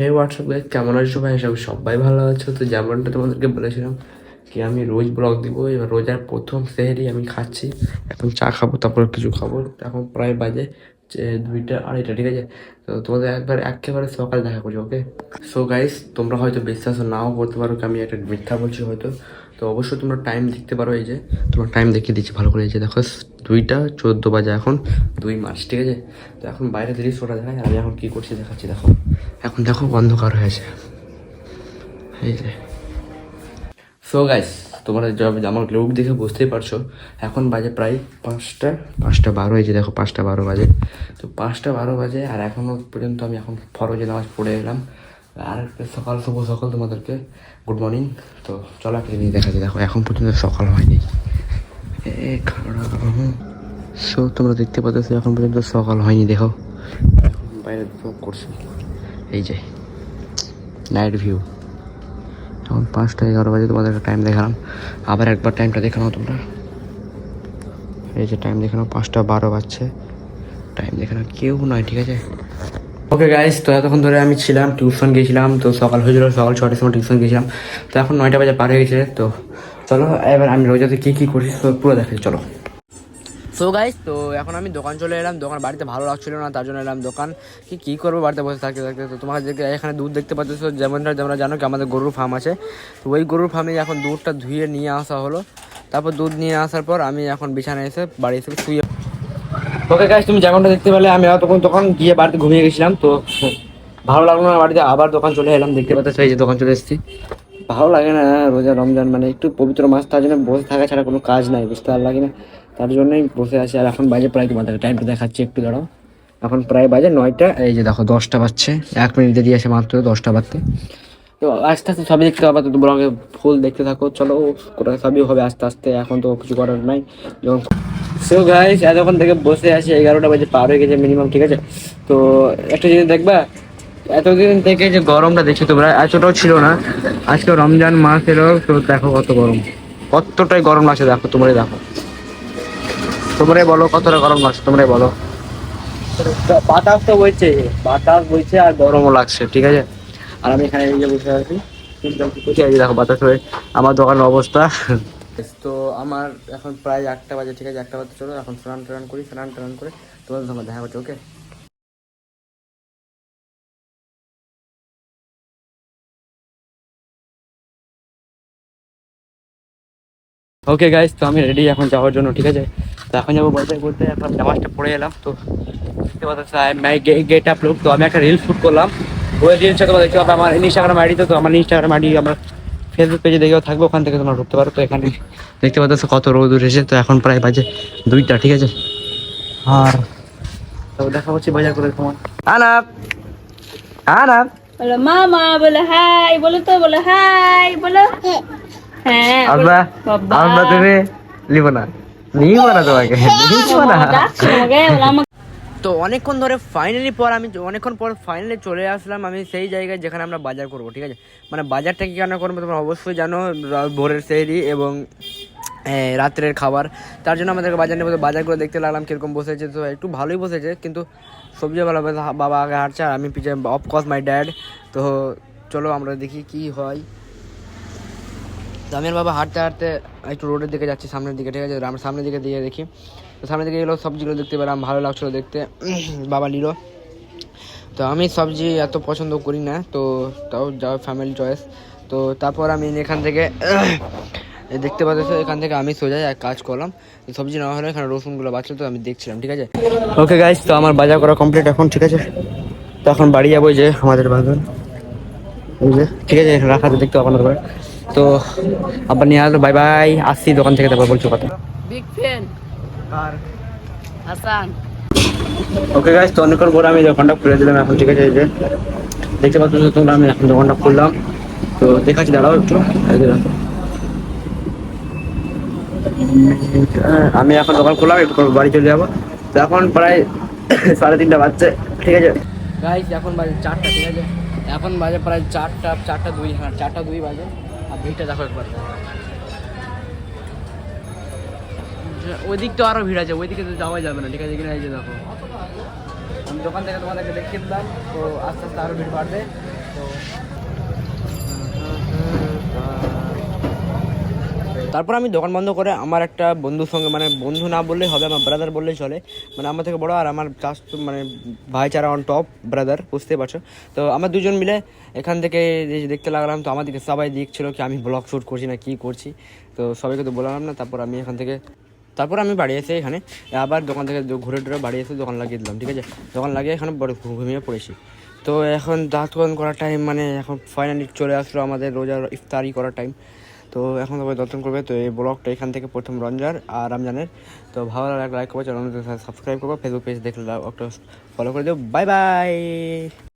এই WhatsApp guys, কেমন আছো ভাই? সবাই ভালো আছো তো? যেমনটা তোমাদেরকে বলেছিলাম কি আমি রোজ ব্লগ দিব। এবার রোজার প্রথম সেহরি আমি খাচ্ছি। এখন চা খাবো, তারপর কিছু খাবো। এখন প্রায় বাজে যে 2টা 2:30, ঠিক আছে? তো তোমাদের একেবারে সকালে দেখা করছি, ওকে? সো গাইস, তোমরা হয়তো বিশ্বাস নাও করতে পারো কি আমি একটা মিথ্যা বলছি হয়তো। তো অবশ্যই তোমরা টাইম দেখতে পারো, এই যে তোমরা টাইম দেখিয়ে দিচ্ছি ভালো করে। এই যে দেখো 2টা 14 বাজে, এখন 2 মার্চ, ঠিক আছে? তো এখন বাইরে দৃশ্যটা দেখায়, আমি এখন কী করছি দেখাচ্ছি। দেখো এখন দেখো অন্ধকার হয়েছে, এই যে। সো গাইস, তোমরা আমার লোক দেখে বুঝতেই পারছো এখন বাজে প্রায় 5টা 12। এই যে দেখো 5টা 12 বাজে। তো 5টা 12 বাজে আর এখনও পর্যন্ত আমি এখন ফরজে নামাজ পড়ে এলাম। আর সকাল শুভ সকাল তোমাদেরকে গুড মর্নিং। তো চলো একটা জিনিস দেখা যায়। দেখো এখন পর্যন্ত সকাল হয়নি। সো তোমরা দেখতে পাচ্ছ এখন পর্যন্ত সকাল হয়নি। দেখো এখন বাইরে করছি, এই যে নাইট ভিউ। এখন 5টা 11 বাজে, তোমাদেরকে টাইম দেখালাম। আবার একবার টাইমটা দেখে নাও তোমরা, এই যে টাইম দেখে নাও 5টা 12 বাজছে। টাইম দেখে নাও, কেউ নয়, ঠিক আছে? ওকে গাইস, তো এতক্ষণ ধরে আমি ছিলাম টিউশন গিয়েছিলাম। তো সকাল হয়েছিল, সকাল 6টার সময় টিউশন গিয়েছিলাম। তো এখন 9টা বাজে পার হয়ে গেছে। তো চলো এবার আমি রোজাতে কী কী করছি তো পুরো দেখাই, চলো। সো গাইস, তো এখন আমি দোকান চলে এলাম। দোকান বাড়িতে ভালো লাগছিল না, তার জন্য এলাম দোকান। কী করবো বাড়িতে বসে থাকতে থাকতে। তো তোমাদেরকে এখানে দুধ দেখতে পাচ্ছ, যেমনটা তোমরা জানো কি আমাদের গরুর ফার্ম আছে। তো ওই গরুর ফার্মে এখন দুধটা ধুয়ে নিয়ে আসা হলো। তারপর দুধ নিয়ে আসার পর আমি এখন বিছানায় এসে বাড়ি এসে শুয়ে। ওকে গাইস, তুমি যেমনটা দেখতে পেলে আমি তখন গিয়ে বাড়িতে ঘুমিয়ে গেছিলাম। তো ভালো লাগলো না বাড়িতে, আবার দোকান চলে এলাম। দেখতে পাচ্ছ এই যে দোকান চলে এসেছি। ভালো লাগে না রোজা রমজান মানে একটু পবিত্র মাস, তার জন্য বসে থাকা ছাড়া কোনো কাজ নাই, বুঝতে ভালো লাগে না। তার জন্যই বসে আছি। আর এখন বাজে প্রায়, তোমাদের টাইমটা দেখাচ্ছি, একটু দাঁড়াও। এখন প্রায় বাজে 9টা, এই যে দেখো 10টা বাজছে। 1 মিনিট দেরি আছে মাত্র 10টা বাজতে। তো আস্তে আস্তে সবই দেখতে পাবা, তো ব্লগে ফুল দেখতে থাকো। চলো সবই হবে আস্তে আস্তে, এখন তো কিছু করার নাই যখন। সো গাইস, এতক্ষণ থেকে বসে আছি, 11টা বাজে পার হয়ে গেছে মিনিমাম, ঠিক আছে? তো একটা জিনিস দেখবা, এতদিন থেকে যে গরমটা দেখছো তোমরা, এতটাও ছিল না। আজকে রমজান মাস এলো, তো দেখো কত গরম, কতটাই গরম লাগছে। দেখো তোমরাই দেখো, তোমরাই বলো কতটা গরম লাগছে, তোমরাই বলো। বাতাস তো বইছে, বাতাস বইছে আর গরমও লাগছে, ঠিক আছে? আর আমি এখানে এই যে বসে আছি, দেখো বাতাস হয়ে আমার দোকানের অবস্থা। তো আমার এখন প্রায় 1টা বাজে, ঠিক আছে? 1টা বাজে, চলো এখন স্নান টান করি। স্নান টান করে তোমাদের সঙ্গে দেখা করছি, ওকে? ওকে গাইস, তো আমি রেডি এখন যাওয়ার জন্য, ঠিক আছে? তো এখন যাবো বাজার করতে। এখন নামাজটা পড়ে এলাম। তো দেখতে পাচ্ছি গেট আপ লোক। তো আমি একটা রিলস শুট করলাম, ওই রিলসটা তোমরা দেখতে পাবে আমার ইনস্টাগ্রাম আইডিতে। তো আমার ইনস্টাগ্রাম আইডি আমার ফেসবুক পেজে দেখেও থাকবে, ওখান থেকে তোমরা ঢুকতে পারো। তো এখানে দেখতে পাচ্ছ কত রোদ উঠেছে। তো এখন প্রায় বাজে 2টা, ঠিক আছে? আর তো দেখা হচ্ছে বাজার করে তোমার। আনাপ আনাপ বলো মামা, বলো হাই, বলো তো, বলো হাই, বলো হ্যাঁ, আমরা বাবা আমরা তুমি নিব না, নিব না তোমাকে, নিব না। ডাকছো আমাকে, বলো আমাকে। তো অনেকক্ষণ পর ফাইনালি চলে আসলাম আমি সেই জায়গায় যেখানে আমরা বাজার করব, ঠিক আছে? মানে বাজারটা কি কেন করবো তোমরা অবশ্যই জানো, ভোরের সেহরি এবং রাত্রের খাবার। তার জন্য আমাদেরকে বাজার নেবো। বাজার করে দেখতে লাগলাম কীরকম বসেছে। তো একটু ভালোই বসেছে, কিন্তু সবজি ভালো। বাবা আগে হাঁটছে আর আমি পিছিয়ে, অফকোর্স মাই ড্যাড। তো চলো আমরা দেখি কি হয়। তো আমি আর বাবা হাঁটতে হাঁটতে একটু রোডের দিকে যাচ্ছি, সামনের দিকে, ঠিক আছে? আমরা সামনের দিকে দিয়ে দেখি। তো সামনের দিকে এগুলো সবজিগুলো দেখতে পেলাম, ভালো লাগছিলো দেখতে। বাবা নিল। তো আমি সবজি এত পছন্দ করি না, তো তাও যা ফ্যামিলি চয়েস। তো তারপর আমি এখান থেকে দেখতে পাচ্ছি, এখান থেকে আমি সোজা এক কাজ করলাম, সবজি নেওয়া হলো। এখানে রসুনগুলো বাঁচলো, তো আমি দেখছিলাম, ঠিক আছে? ওকে গাইস, তো আমার বাজার করা কমপ্লিট এখন, ঠিক আছে? তো এখন বাড়ি যাবো, যে আমাদের বাগান, ঠিক আছে? রাখা তো দেখতে আপনাদের করে। তো আবার নিয়ে আসলো, বাই বাই, আসছি দোকান থেকে, তারপর বলছো কথা। বিগ ফ্যান আর হাসান। ওকে গাইস, তো অনেকক্ষণ পরে আমি দোকানটা খুলে দিলাম এখন, ঠিক আছে? এই যে দেখতে পাচ্ছ তোমরা, আমি এখন দোকানটা খুললাম। তো দেখাচ্ছি, দাঁড়াও একটু। আমি এখন দোকান খুললাম, একটু বাড়ি চলে যাবো। তো এখন প্রায় 3:30 বাজছে, ঠিক আছে গাইস? এখন বাজে 4টা, ঠিক আছে? এখন বাজে প্রায় 4টা 2, হ্যাঁ 4টা 2 বাজে। আর ভিড়টা দেখো একবার, ওই দিক তো আরো ভিড় আছে, ওই দিকে তো যাওয়া যাবে না, ঠিক আছে কিনা? এই যে দেখো, আমি দোকান থেকে তোমাদেরকে দেখিয়ে দিলাম। তো আস্তে আস্তে আরো ভিড় বাড়বে। তারপর আমি দোকান বন্ধ করে আমার একটা বন্ধুর সঙ্গে, মানে বন্ধু না বললেই হবে, আমার ব্রাদার বললেই চলে, মানে আমার থেকে বড় আর আমার চাষ মানে ভাইচারা অন টপ ব্রাদার, বুঝতেই পারছো। তো আমরা দুজন মিলে এখান থেকে দেখতে লাগলাম, তো আমাদেরকে সবাই দেখছিলো কি আমি ব্লগ শ্যুট করছি না কী করছি, তো সবাইকে তো বললাম না। তারপর আমি বাড়ি এসে এখানে আবার দোকান থেকে ঘুরে টুরে বাড়ি এসে দোকান লাগিয়ে দিলাম, ঠিক আছে। দোকান লাগিয়ে এখানে বড় ঘুমিয়ে পড়েছি। তো এখন দাঁত করার টাইম, মানে এখন ফাইনালি চলে আসলো আমাদের রোজার ইফতারি করার টাইম। তো এখন সবাই দর্শন করবে। তো এই ব্লগটা এখান থেকে প্রথম রমজানের। তো ভালো লাগলে লাইক করবে, চ্যানেল সাবস্ক্রাইব করবো, ফেসবুক পেজ দেখলে একটা ফলো করে দেবো। Bye bye.